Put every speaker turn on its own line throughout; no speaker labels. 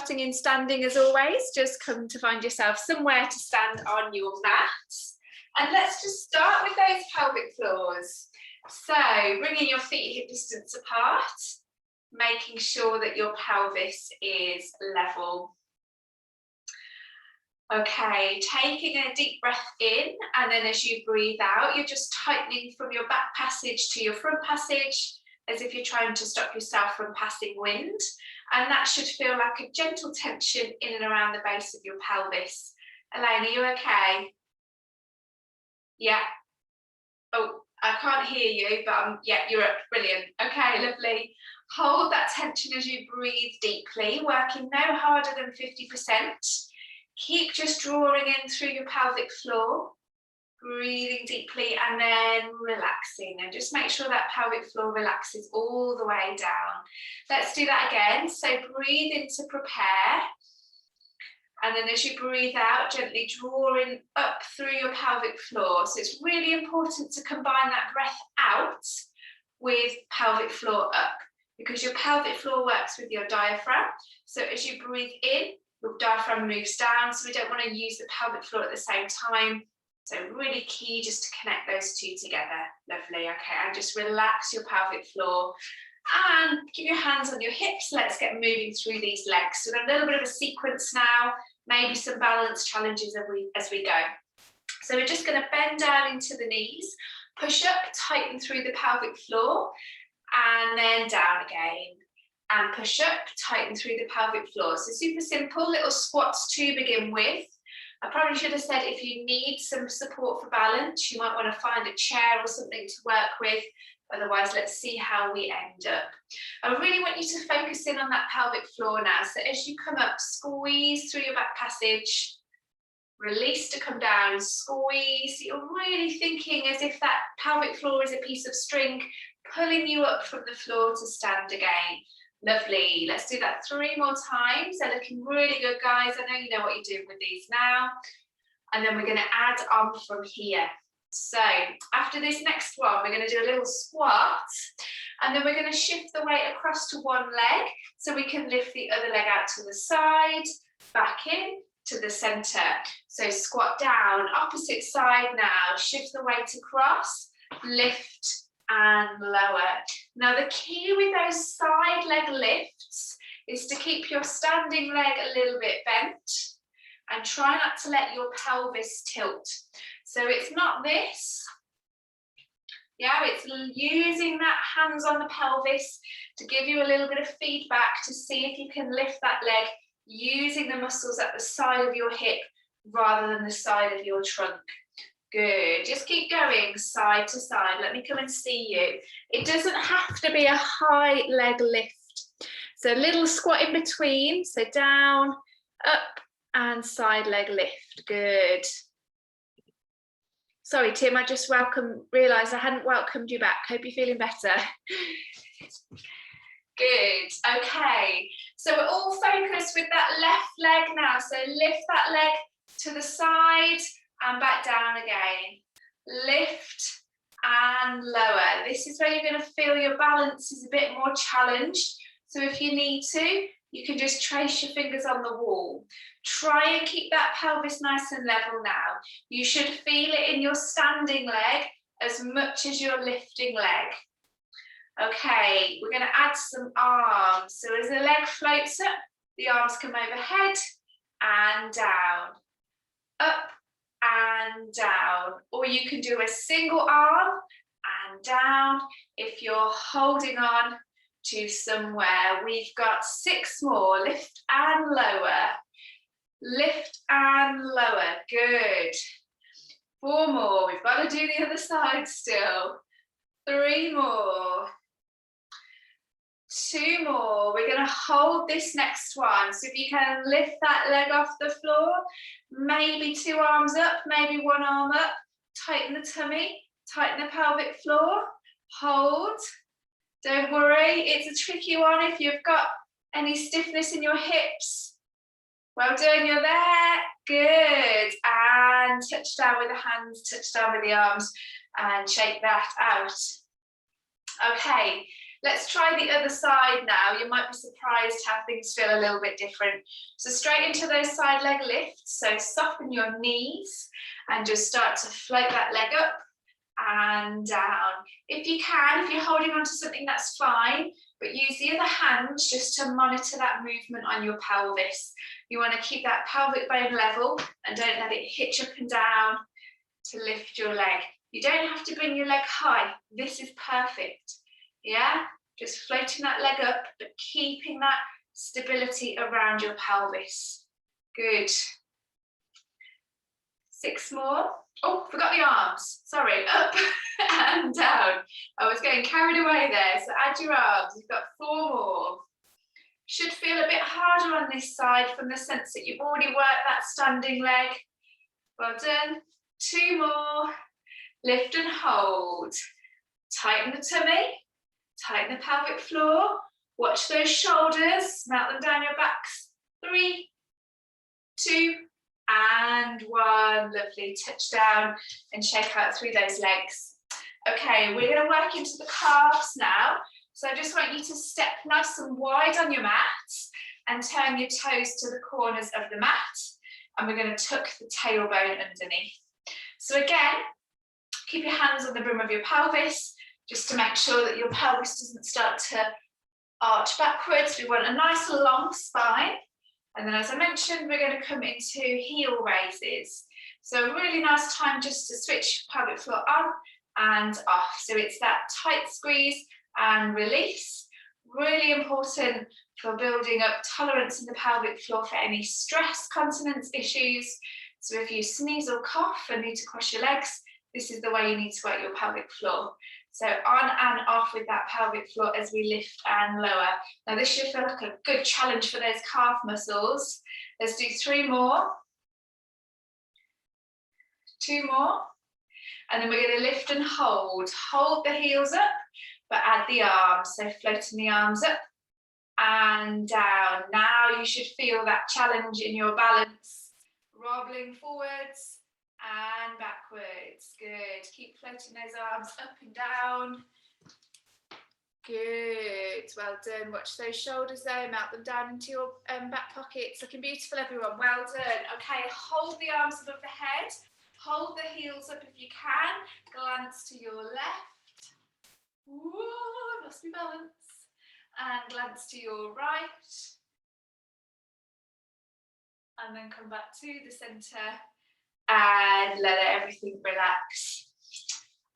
Starting in standing as always, just come to find yourself somewhere to stand on your mat. And let's just start with those pelvic floors. So bringing your feet hip distance apart, making sure that your pelvis is level. Okay, taking a deep breath in, and then as you breathe out, you're just tightening from your back passage to your front passage, as if you're trying to stop yourself from passing wind. And that should feel like a gentle tension in and around the base of your pelvis. Elaine, are you okay? Yeah. Oh, I can't hear you, but yeah, you're up. Brilliant. Okay, lovely. Hold that tension as you breathe deeply, working no harder than 50%. Keep just drawing in through your pelvic floor, breathing deeply and then relaxing, and just make sure that pelvic floor relaxes all the way down. Let's do that again. So breathe in to prepare, and then as you breathe out, gently drawing up through your pelvic floor. So it's really important to combine that breath out with pelvic floor up, because your pelvic floor works with your diaphragm. So as you breathe in, your diaphragm moves down, so we don't want to use the pelvic floor at the same time. So really key just to connect those two together. Lovely. Okay, and just relax your pelvic floor and keep your hands on your hips. Let's get moving through these legs. So a little bit of a sequence now, maybe some balance challenges as we go. So we're just going to bend down into the knees, push up, tighten through the pelvic floor, and then down again. And push up, tighten through the pelvic floor. So super simple, little squats to begin with. I probably should have said if you need some support for balance, you might want to find a chair or something to work with. Otherwise, let's see how we end up. I really want you to focus in on that pelvic floor now. So as you come up, squeeze through your back passage, release to come down, squeeze. You're really thinking as if that pelvic floor is a piece of string, pulling you up from the floor to stand again. Lovely. Let's do that 3 more times. They're looking really good, guys. I know you know what you're doing with these now. And then we're going to add on from here. So after this next one, we're going to do a little squat, and then we're going to shift the weight across to one leg so we can lift the other leg out to the side, back in to the center. So squat down, opposite side now, shift the weight across, lift and lower. Now the key with those side leg lifts is to keep your standing leg a little bit bent and try not to let your pelvis tilt. So it's not this, yeah, it's using that hands on the pelvis to give you a little bit of feedback to see if you can lift that leg using the muscles at the side of your hip rather than the side of your trunk. Good, just keep going side to side. Let me come and see you. It doesn't have to be a high leg lift. So a little squat in between, so down, up and side leg lift. Good. Sorry, Tim, I just realised I hadn't welcomed you back. Hope you're feeling better. Good, okay. So we're all focused with that left leg now. So lift that leg to the side and back down again. Lift and lower. This is where you're going to feel your balance is a bit more challenged. So if you need to, you can just trace your fingers on the wall. Try and keep that pelvis nice and level now. You should feel it in your standing leg as much as your lifting leg. Okay, we're going to add some arms. So as the leg floats up, the arms come overhead and down, up and down. Or you can do a single arm and down if you're holding on to somewhere. We've got 6 more. Lift and lower. Lift and lower. Good. 4 more. We've got to do the other side still. 3 more. 2 more. We're going to hold this next one. So if you can lift that leg off the floor, maybe 2 arms up, maybe 1 arm up. Tighten the tummy, tighten the pelvic floor. Hold. Don't worry, it's a tricky one if you've got any stiffness in your hips. Well done, you're there. Good. And touch down with the hands, touch down with the arms, and shake that out. Okay, Let's try the other side now. You might be surprised how things feel a little bit different. So straight into those side leg lifts. So soften your knees and just start to float that leg up and down. If you can, if you're holding on to something, that's fine, but use the other hand just to monitor that movement on your pelvis. You want to keep that pelvic bone level and don't let it hitch up and down to lift your leg. You don't have to bring your leg high. This is perfect. Yeah, just floating that leg up, but keeping that stability around your pelvis. Good. 6 more. Oh, forgot the arms. Sorry, up and down. I was getting carried away there. So add your arms. You've got 4 more. Should feel a bit harder on this side from the sense that you've already worked that standing leg. Well done. 2 more. Lift and hold. Tighten the tummy. Tighten the pelvic floor. Watch those shoulders. Melt them down your backs. 3, 2, and 1. Lovely. Touch down and shake out through those legs. Okay, we're going to work into the calves now. So I just want you to step nice and wide on your mat and turn your toes to the corners of the mat. And we're going to tuck the tailbone underneath. So again, keep your hands on the brim of your pelvis, just to make sure that your pelvis doesn't start to arch backwards. We want a nice long spine. And then, as I mentioned, we're going to come into heel raises. So a really nice time just to switch pelvic floor on and off. So it's that tight squeeze and release. Really important for building up tolerance in the pelvic floor for any stress, continence issues. So if you sneeze or cough and need to cross your legs, this is the way you need to work your pelvic floor. So on and off with that pelvic floor as we lift and lower. Now this should feel like a good challenge for those calf muscles. Let's do 3 more. 2 more. And then we're going to lift and hold. Hold the heels up, but add the arms. So floating the arms up and down. Now you should feel that challenge in your balance. Wobbling forwards and backwards. Good. Keep floating those arms up and down. Good. Well done. Watch those shoulders there. Melt them down into your back pockets. Looking beautiful, everyone. Well done. Okay, hold the arms above the head. Hold the heels up if you can. Glance to your left. Whoa, lost my balance. And glance to your right. And then come back to the centre and let everything relax.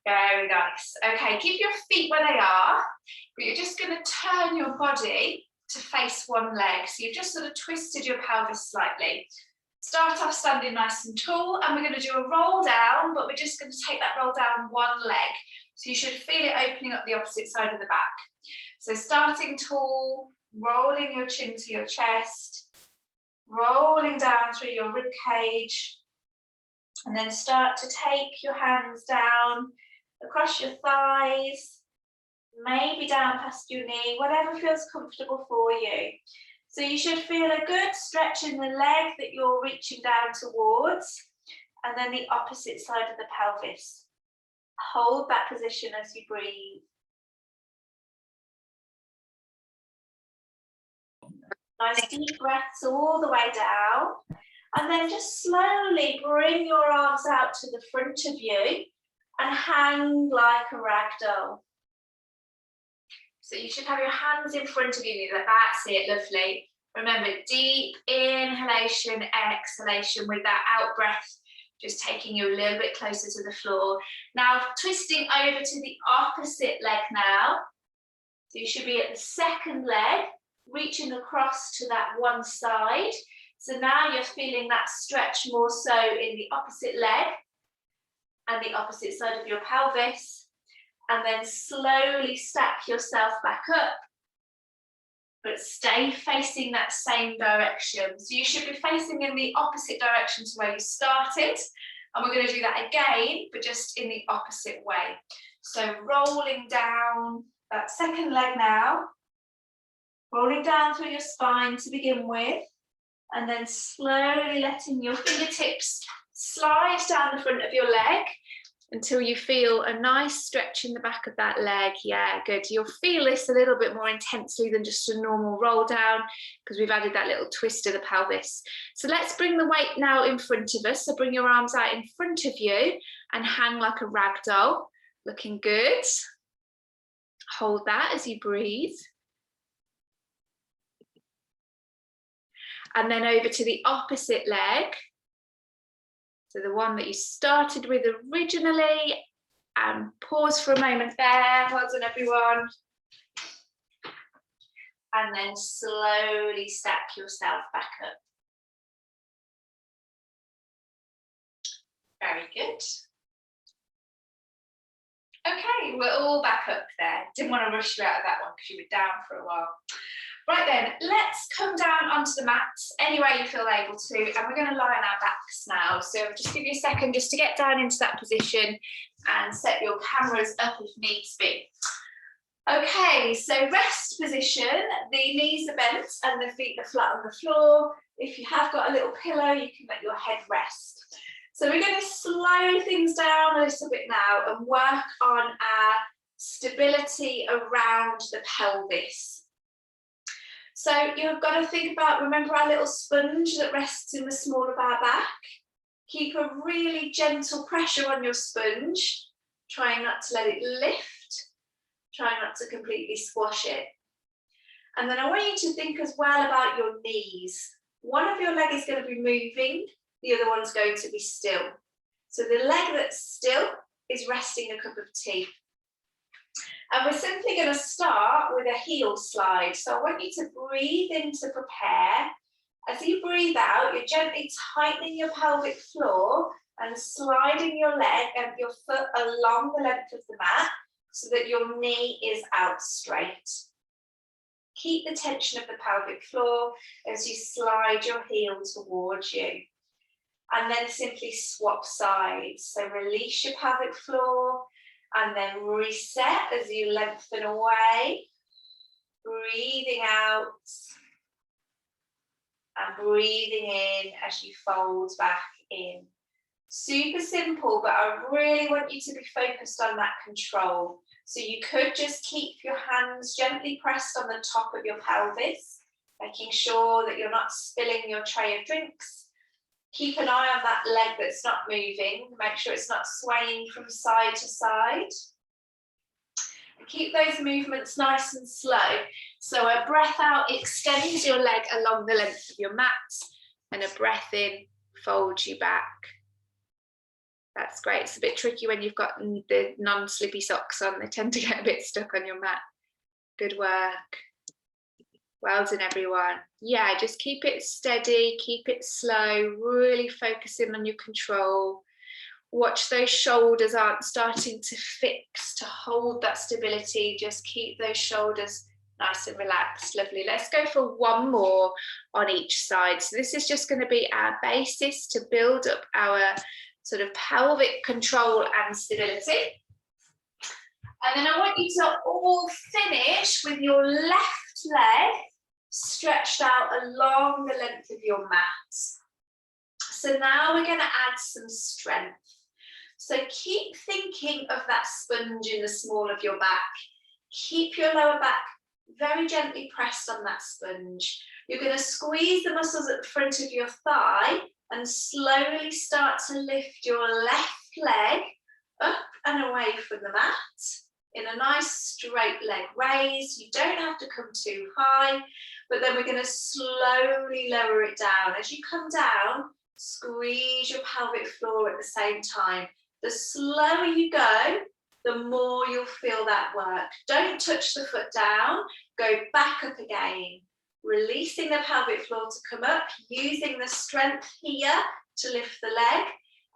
Very nice. Okay, keep your feet where they are, but you're just going to turn your body to face one leg. So you've just sort of twisted your pelvis slightly. Start off standing nice and tall, and we're going to do a roll down, but we're just going to take that roll down one leg. So you should feel it opening up the opposite side of the back. So starting tall, rolling your chin to your chest, rolling down through your rib cage, and then start to take your hands down across your thighs, maybe down past your knee, whatever feels comfortable for you. So you should feel a good stretch in the leg that you're reaching down towards, and then the opposite side of the pelvis. Hold that position as you breathe. Nice deep breaths all the way down, and then just slowly bring your arms out to the front of you and hang like a rag doll. So you should have your hands in front of you. That's it, lovely. Remember, deep inhalation, exhalation with that out breath, just taking you a little bit closer to the floor. Now twisting over to the opposite leg now. So you should be at the second leg, reaching across to that one side. So now you're feeling that stretch more so in the opposite leg and the opposite side of your pelvis. And then slowly stack yourself back up, but stay facing that same direction. So you should be facing in the opposite direction to where you started. And we're going to do that again, but just in the opposite way. So rolling down that second leg now, rolling down through your spine to begin with, and then slowly letting your fingertips slide down the front of your leg until you feel a nice stretch in the back of that leg. Yeah, good. You'll feel this a little bit more intensely than just a normal roll down because we've added that little twist to the pelvis. So let's bring the weight now in front of us. So bring your arms out in front of you and hang like a rag doll. Looking good. Hold that as you breathe. And then over to the opposite leg. So the one that you started with originally, and pause for a moment there. Well done, everyone. And then slowly stack yourself back up. Very good. Okay, we're all back up there. Didn't want to rush you out of that one because you were down for a while. Right then, let's come down onto the mats any way you feel able to, and we're going to lie on our backs now. So just give you a second just to get down into that position and set your cameras up if needs be. Okay, so rest position, the knees are bent and the feet are flat on the floor. If you have got a little pillow, you can let your head rest. So we're going to slow things down a little bit now and work on our stability around the pelvis. So you've got to think about, remember our little sponge that rests in the small of our back? Keep a really gentle pressure on your sponge, trying not to let it lift, trying not to completely squash it. And then I want you to think as well about your knees. One of your legs is going to be moving, the other one's going to be still. So the leg that's still is resting a cup of tea. And we're simply going to start with a heel slide. So I want you to breathe in to prepare. As you breathe out, you're gently tightening your pelvic floor and sliding your leg and your foot along the length of the mat so that your knee is out straight. Keep the tension of the pelvic floor as you slide your heel towards you. And then simply swap sides. So release your pelvic floor, and then reset as you lengthen away, breathing out and breathing in as you fold back in. Super simple, but I really want you to be focused on that control. So you could just keep your hands gently pressed on the top of your pelvis, making sure that you're not spilling your tray of drinks. Keep an eye on that leg that's not moving. Make sure it's not swaying from side to side. And keep those movements nice and slow. So a breath out extends your leg along the length of your mat, and a breath in folds you back. That's great. It's a bit tricky when you've got the non-slippy socks on. They tend to get a bit stuck on your mat. Good work. Well done, everyone. Yeah, just keep it steady, keep it slow, really focusing on your control. Watch those shoulders aren't starting to fix, to hold that stability. Just keep those shoulders nice and relaxed. Lovely. Let's go for one more on each side. So this is just going to be our basis to build up our sort of pelvic control and stability. And then I want you to all finish with your left leg stretched out along the length of your mat. So now we're going to add some strength. So keep thinking of that sponge in the small of your back. Keep your lower back very gently pressed on that sponge. You're going to squeeze the muscles at the front of your thigh and slowly start to lift your left leg up and away from the mat in a nice straight leg raise. You don't have to come too high, but then we're going to slowly lower it down. As you come down, squeeze your pelvic floor at the same time. The slower you go, the more you'll feel that work. Don't touch the foot down, go back up again. Releasing the pelvic floor to come up, using the strength here to lift the leg,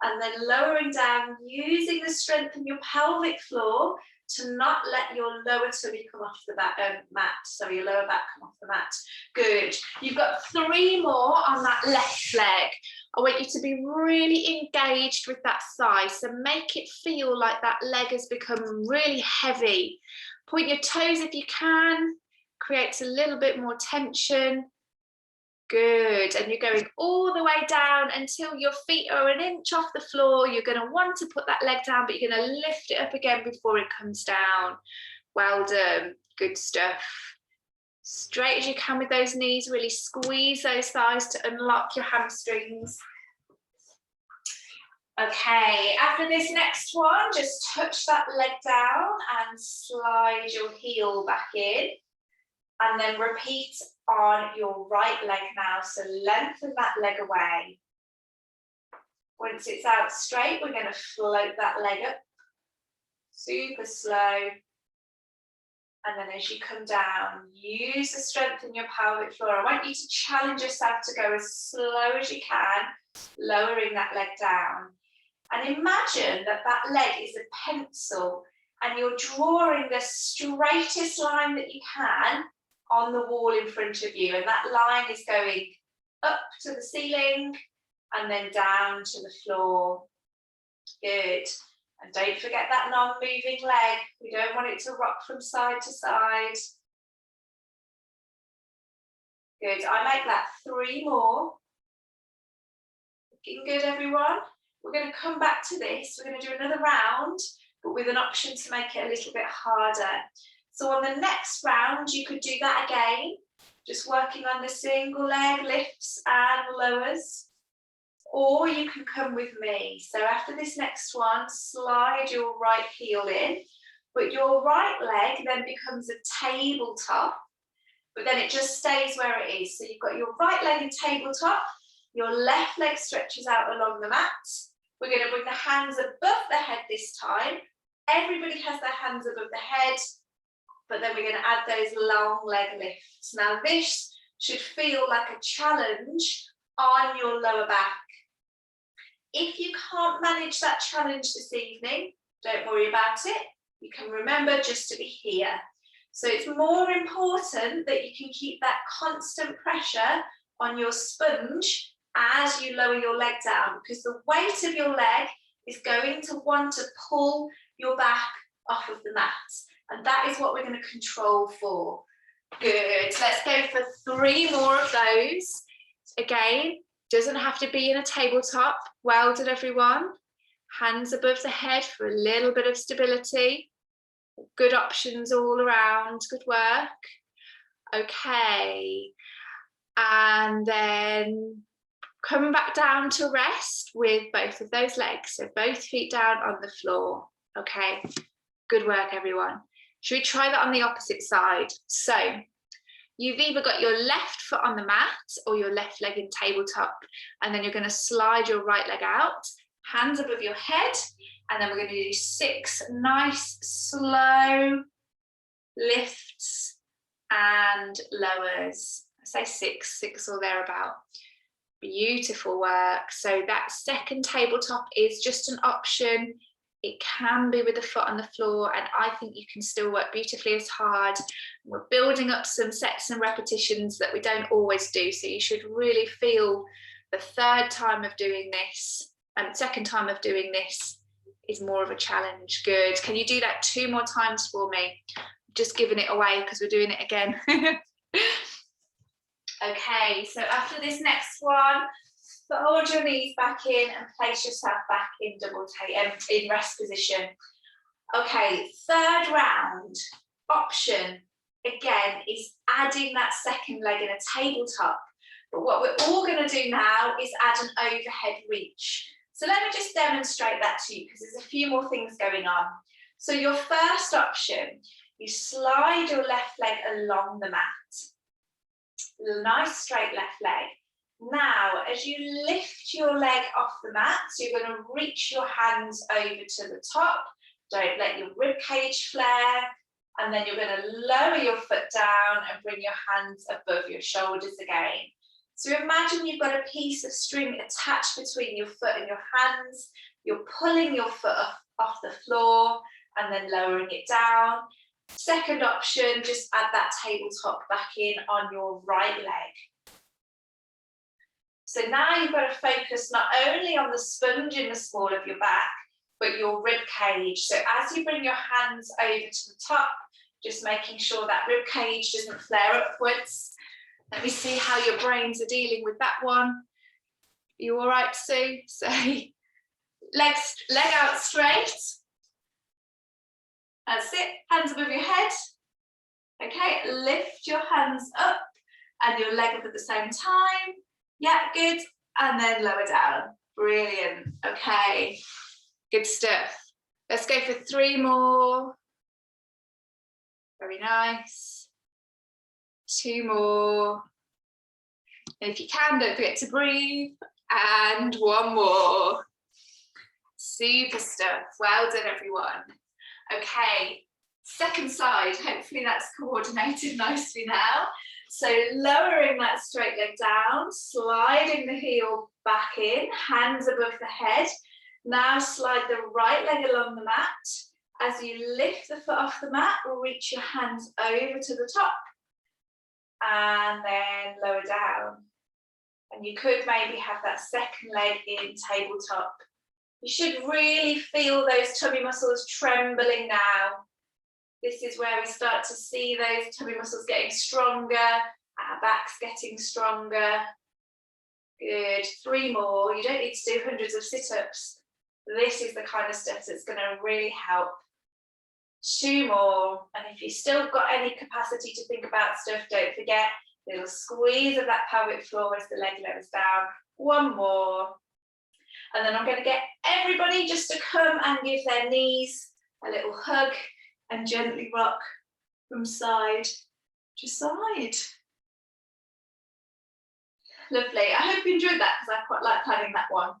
and then lowering down, using the strength in your pelvic floor to not let your lower tummy come off the mat, so your lower back come off the mat. Good. You've got 3 more on that left leg. I want you to be really engaged with that thigh, so make it feel like that leg has become really heavy. Point your toes if you can, creates a little bit more tension. Good, and you're going all the way down until your feet are an inch off the floor. You're going to want to put that leg down, but you're going to lift it up again before it comes down. Well done, good stuff. Straight as you can with those knees, really squeeze those thighs to unlock your hamstrings. Okay, after this next one, just touch that leg down and slide your heel back in. And then repeat on your right leg now. So lengthen that leg away. Once it's out straight, we're going to float that leg up. Super slow. And then as you come down, use the strength in your pelvic floor. I want you to challenge yourself to go as slow as you can, lowering that leg down. And imagine that that leg is a pencil and you're drawing the straightest line that you can on the wall in front of you, and that line is going up to the ceiling and then down to the floor. Good. And don't forget that non-moving leg. We don't want it to rock from side to side. Good. I make that 3 more. Looking good, everyone. We're going to come back to this. We're going to do another round, but with an option to make it a little bit harder. So on the next round, you could do that again, just working on the single leg lifts and lowers, or you can come with me. So after this next one, slide your right heel in, but your right leg then becomes a tabletop, but then it just stays where it is. So you've got your right leg in tabletop, your left leg stretches out along the mat. We're going to bring the hands above the head this time. Everybody has their hands above the head. But then we're going to add those long leg lifts. Now this should feel like a challenge on your lower back. If you can't manage that challenge this evening, don't worry about it. You can remember just to be here. So it's more important that you can keep that constant pressure on your sponge as you lower your leg down, because the weight of your leg is going to want to pull your back off of the mat. And that is what we're going to control for. Good. Let's go for 3 more of those. Again, doesn't have to be in a tabletop. Well done, everyone. Hands above the head for a little bit of stability. Good options all around. Good work. Okay. And then come back down to rest with both of those legs. So both feet down on the floor. Okay. Good work, everyone. Should we try that on the opposite side? So you've either got your left foot on the mat or your left leg in tabletop, and then you're going to slide your right leg out, hands above your head, and then we're going to do 6 nice slow lifts and lowers. I say 6 or thereabout. Beautiful work. So that second tabletop is just an option. It can be with the foot on the floor, and I think you can still work beautifully as hard. We're building up some sets and repetitions that we don't always do, so you should really feel the third time of doing this and second time of doing this is more of a challenge. Good. Can you do that 2 more times for me? Just giving it away because we're doing it again. Okay, so after this next one, fold your knees back in and place yourself back in in rest position. Okay, third round option again is adding that second leg in a tabletop. But what we're all going to do now is add an overhead reach. So let me just demonstrate that to you because there's a few more things going on. So your first option, you slide your left leg along the mat. Nice straight left leg. Now, as you lift your leg off the mat, so you're going to reach your hands over to the top. Don't let your rib cage flare. And then you're going to lower your foot down and bring your hands above your shoulders again. So imagine you've got a piece of string attached between your foot and your hands. You're pulling your foot off the floor and then lowering it down. Second option, just add that tabletop back in on your right leg. So now you've got to focus not only on the sponge in the small of your back, but your rib cage. So as you bring your hands over to the top, just making sure that rib cage doesn't flare upwards. Let me see how your brains are dealing with that one. You all right, Sue? So leg out straight. That's it, hands above your head. Okay, lift your hands up and your leg up at the same time. Yeah, good. And then lower down. Brilliant. Okay, good stuff. Let's go for 3 more. Very nice. 2 more. And if you can, don't forget to breathe. And 1 more. Super stuff. Well done, everyone. Okay, second side. Hopefully that's coordinated nicely now. So lowering that straight leg down, sliding the heel back in, hands above the head. Now slide the right leg along the mat. As you lift the foot off the mat, reach your hands over to the top. And then lower down. And you could maybe have that second leg in tabletop. You should really feel those tummy muscles trembling now. This is where we start to see those tummy muscles getting stronger, our backs getting stronger. Good, 3 more. You don't need to do hundreds of sit-ups. This is the kind of stuff that's going to really help. 2 more. And if you've still got any capacity to think about stuff, don't forget, little squeeze of that pelvic floor as the leg lowers down. 1 more. And then I'm going to get everybody just to come and give their knees a little hug and gently rock from side to side. Lovely. I hope you enjoyed that because I quite like planning that one.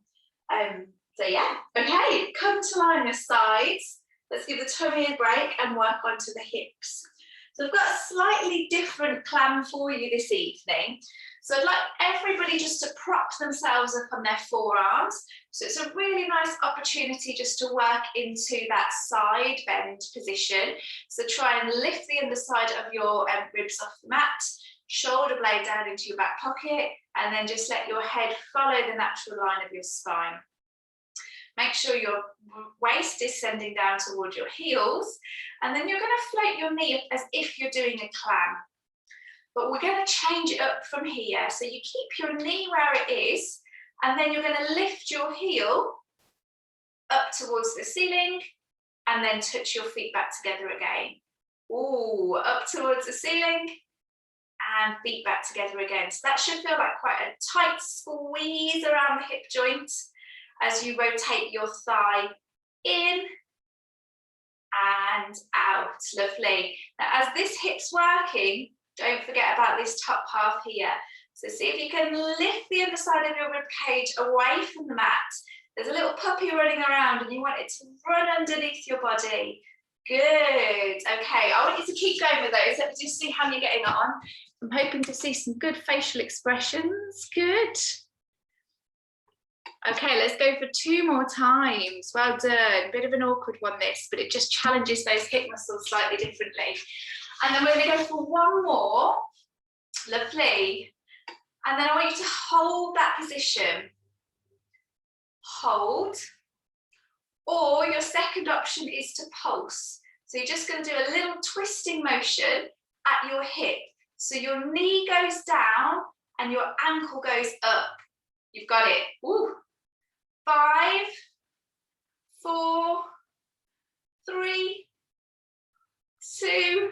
So yeah, okay, come to lie on your sides. Let's give the tummy a break and work onto the hips. So I've got a slightly different plan for you this evening. So I'd like everybody just to prop themselves up on their forearms. So it's a really nice opportunity just to work into that side bend position. So try and lift the underside of your ribs off the mat, shoulder blade down into your back pocket, and then just let your head follow the natural line of your spine. Make sure your waist is sending down towards your heels, and then you're going to float your knee up as if you're doing a clam. But we're going to change it up from here. So you keep your knee where it is, and then you're going to lift your heel up towards the ceiling, and then touch your feet back together again. Ooh, up towards the ceiling, and feet back together again. So that should feel like quite a tight squeeze around the hip joint as you rotate your thigh in and out. Lovely. Now, as this hip's working, don't forget about this top half here. So see if you can lift the underside of your rib cage away from the mat. There's a little puppy running around and you want it to run underneath your body. Good. Okay, I want you to keep going with those. Let me just see how you're getting on. I'm hoping to see some good facial expressions. Good. Okay, let's go for 2 more times. Well done. Bit of an awkward one this, but it just challenges those hip muscles slightly differently. And then we're going to go for 1 more. Lovely. And then I want you to hold that position. Hold. Or your second option is to pulse. So you're just going to do a little twisting motion at your hip. So your knee goes down and your ankle goes up. You've got it. Ooh. 5, 4, 3, 2,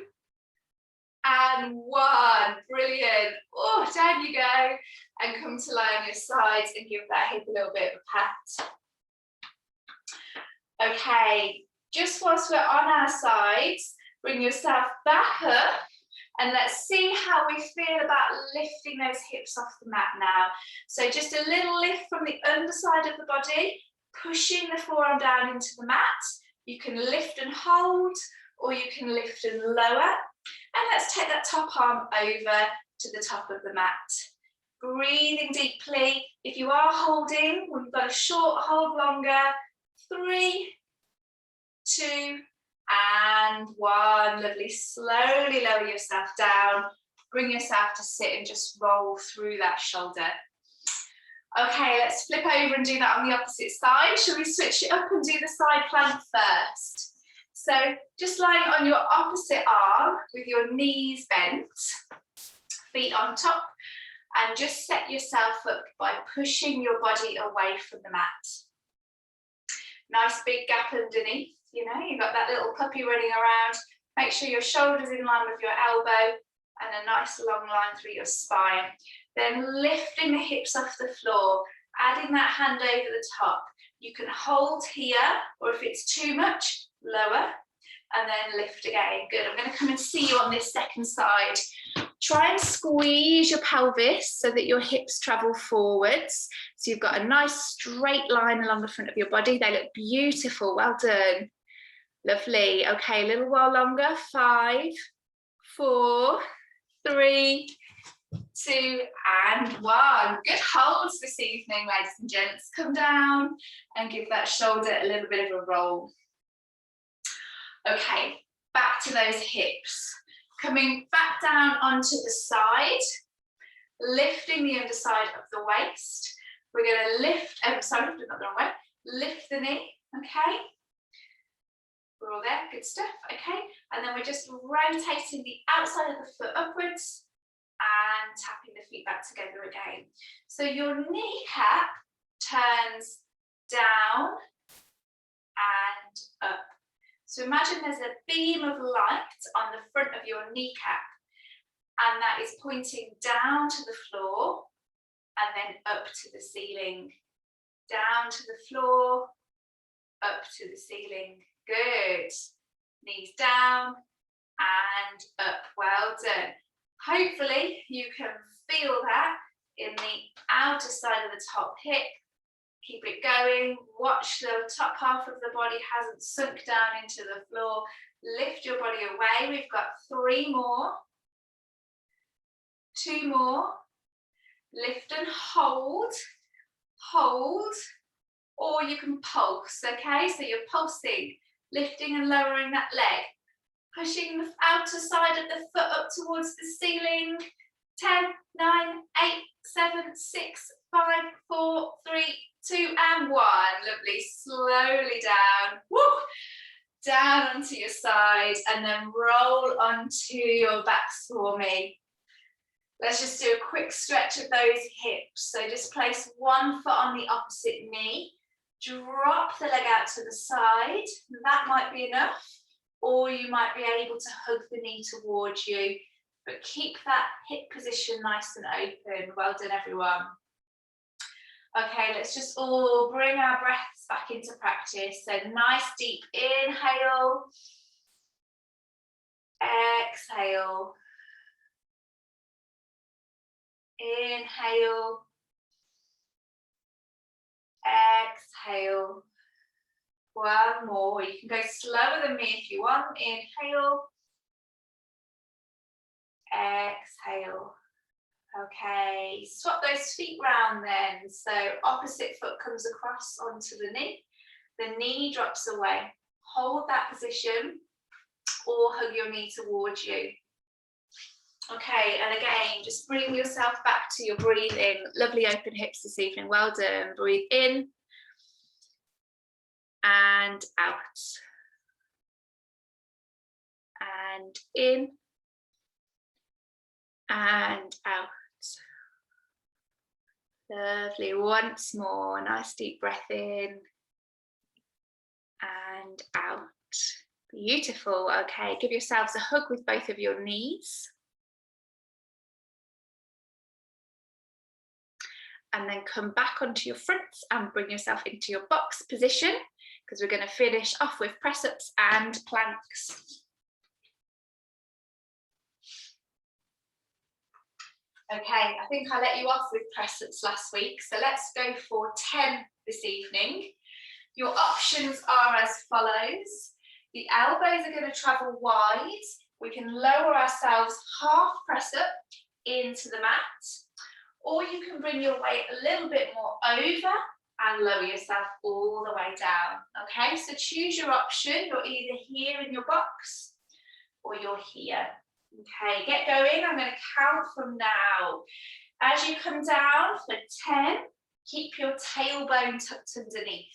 and 1. Brilliant. Oh, down you go. And come to lie on your sides and give that hip a little bit of a pat. Okay, just whilst we're on our sides, bring yourself back up and let's see how we feel about lifting those hips off the mat now. So just a little lift from the underside of the body, pushing the forearm down into the mat. You can lift and hold, or you can lift and lower. And let's take that top arm over to the top of the mat. Breathing deeply. If you are holding, we've got a short hold longer. 3, 2, and 1. Lovely. Slowly lower yourself down. Bring yourself to sit and just roll through that shoulder. Okay, let's flip over and do that on the opposite side. Shall we switch it up and do the side plank first? So just lying on your opposite arm with your knees bent. feet on top, and just set yourself up by pushing your body away from the mat. Nice big gap underneath, you know, you've got that little puppy running around. Make sure your shoulder's in line with your elbow and a nice long line through your spine. Then lifting the hips off the floor, adding that hand over the top. You can hold here, or if it's too much, lower, and then lift again. Good, I'm going to come and see you on this second side. Try and squeeze your pelvis so that your hips travel forwards. So you've got a nice straight line along the front of your body. They look beautiful, well done. Lovely, okay, a little while longer. 5, 4, 3, 2, and 1. Good holds this evening, ladies and gents. Come down and give that shoulder a little bit of a roll. Okay, back to those hips. Coming back down onto the side, lifting the underside of the waist. We're going to lift, sorry, not the wrong way. Lift the knee, okay? We're all there, good stuff, okay? And then we're just rotating the outside of the foot upwards and tapping the feet back together again. So your kneecap turns down and up. So imagine there's a beam of light on the front of your kneecap, and that is pointing down to the floor and then up to the ceiling. Down to the floor, up to the ceiling. Good. Knees down and up. Well done. Hopefully you can feel that in the outer side of the top hip. Keep it going. Watch the top half of the body hasn't sunk down into the floor. Lift your body away. We've got 3 more. 2 more. Lift and hold. Hold. Or you can pulse, okay? So you're pulsing, lifting and lowering that leg. Pushing the outer side of the foot up towards the ceiling. 10, 9, 8, 7, 6, 5, 4, 3, 2, and 1. Lovely. Slowly down. Woo! Down onto your side and then roll onto your backs for me. Let's just do a quick stretch of those hips. So just place one foot on the opposite knee. Drop the leg out to the side. That might be enough. Or you might be able to hug the knee towards you. But keep that hip position nice and open. Well done, everyone. Okay, let's just all bring our breaths back into practice. So nice deep inhale. Exhale. Inhale. Exhale. One more. You can go slower than me if you want. Inhale. Exhale. Okay, swap those feet round then. So opposite foot comes across onto the knee drops away. Hold that position or hug your knee towards you. Okay, and again, just bring yourself back to your breathing. Lovely open hips this evening, well done. Breathe in and out. And in and out. Lovely, once more, nice deep breath in and out. Beautiful, okay, give yourselves a hug with both of your knees. And then come back onto your fronts and bring yourself into your box position, because we're going to finish off with press-ups and planks. Okay, I think I let you off with press-ups last week, so let's go for 10 this evening. Your options are as follows. The elbows are going to travel wide. We can lower ourselves half press up into the mat, or you can bring your weight a little bit more over and lower yourself all the way down. Okay, so choose your option. You're either here in your box or you're here. Okay, get going. I'm going to count from now. As you come down for 10, keep your tailbone tucked underneath.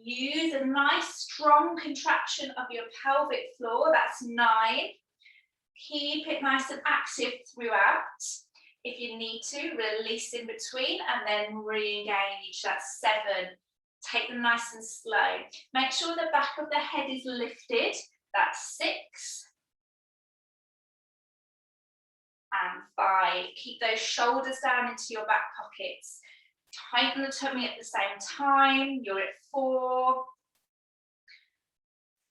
Use a nice strong contraction of your pelvic floor. That's 9. Keep it nice and active throughout. If you need to, release in between and then re-engage. That's 7. Take them nice and slow. Make sure the back of the head is lifted. That's 6. And 5. Keep those shoulders down into your back pockets. Tighten the tummy at the same time. You're at 4.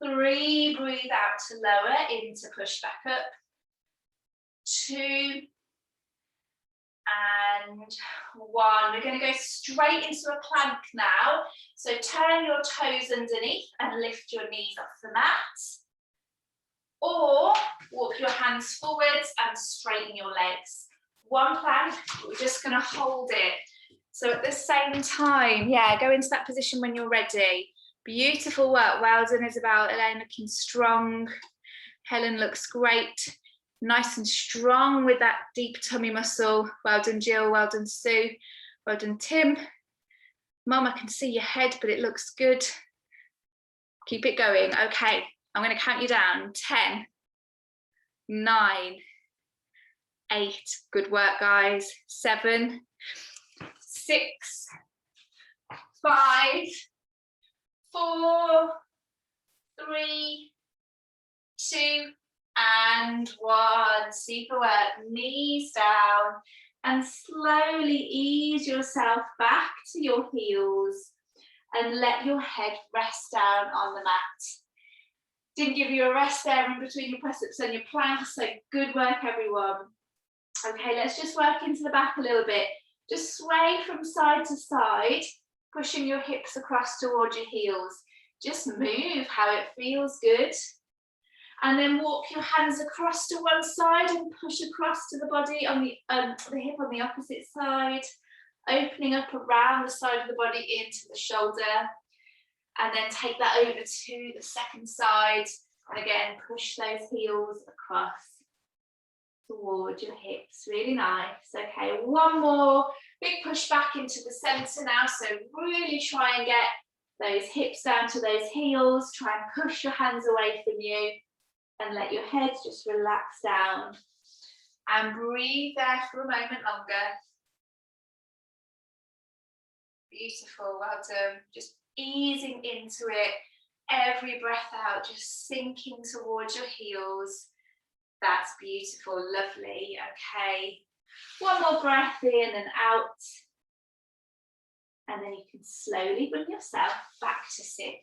3, breathe out to lower, in to push back up. 2. And 1. We're going to go straight into a plank now. So turn your toes underneath and lift your knees off the mat. Or walk your hands forwards and straighten your legs. One plank, we're just going to hold it. So at the same time, yeah, go into that position when you're ready. Beautiful work. Well done, Isabel. Elaine looking strong. Helen looks great. Nice and strong with that deep tummy muscle. Well done, Jill. Well done, Sue. Well done, Tim. Mum, I can see your head, but it looks good. Keep it going. Okay, I'm going to count you down. 10, 9, 8. Good work, guys. 7, 6, 5, 4, 3, 2, and 1. Super work. Knees down and slowly ease yourself back to your heels and let your head rest down on the mat. Didn't give you a rest there in between your press-ups and your planks, so good work, everyone. Okay, let's just work into the back a little bit. Just sway from side to side, pushing your hips across towards your heels. Just move how it feels good. And then walk your hands across to one side and push across to the body on the hip on the opposite side, opening up around the side of the body into the shoulder. And then take that over to the second side. And again, push those heels across towards your hips. Really nice. Okay, one more big push back into the center now. So really try and get those hips down to those heels. Try and push your hands away from you and let your head just relax down. And breathe there for a moment longer. Beautiful, well done. Just easing into it. Every breath out, just sinking towards your heels. That's beautiful, lovely. Okay, one more breath in and out. And then you can slowly bring yourself back to sit.